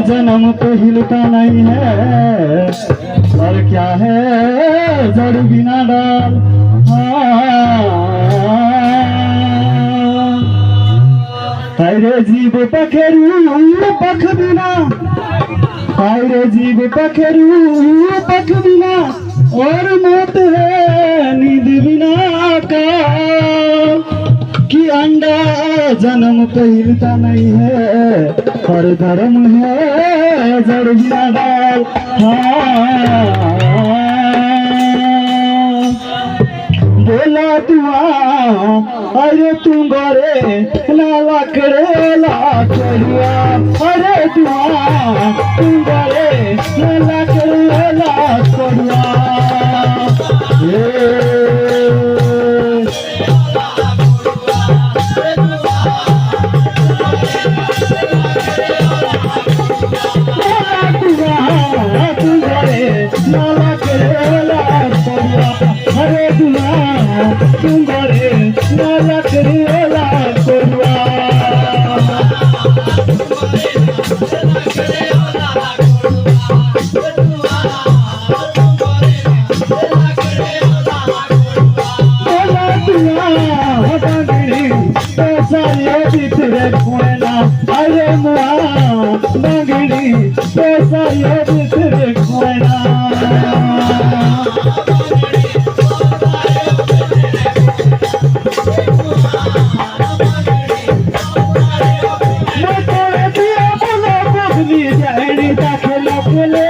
जन्म पे हिलता नहीं है और क्या है जड़ बिना डाल। तारे जीव पखेरू पख बिना, तारे जीव पखेरू पख बिना और मौत है नींद बिना का कि अंडा जन्म पे हिलता नहीं है और धर्म है जड़ बिना डाल। बोला तुआ अरे तुम गोरे लाला करे लाकड़िया, अरे तुआ तुम गोरे लाला करे लाकड़िया। अरे दुआ तुम गोरे लाला करे लाकड़िया। अरे मुआ बंगड़ी पैसा ये तेरे खोना। मैं तो दिया बोलो बगली जानी दाखिला बोले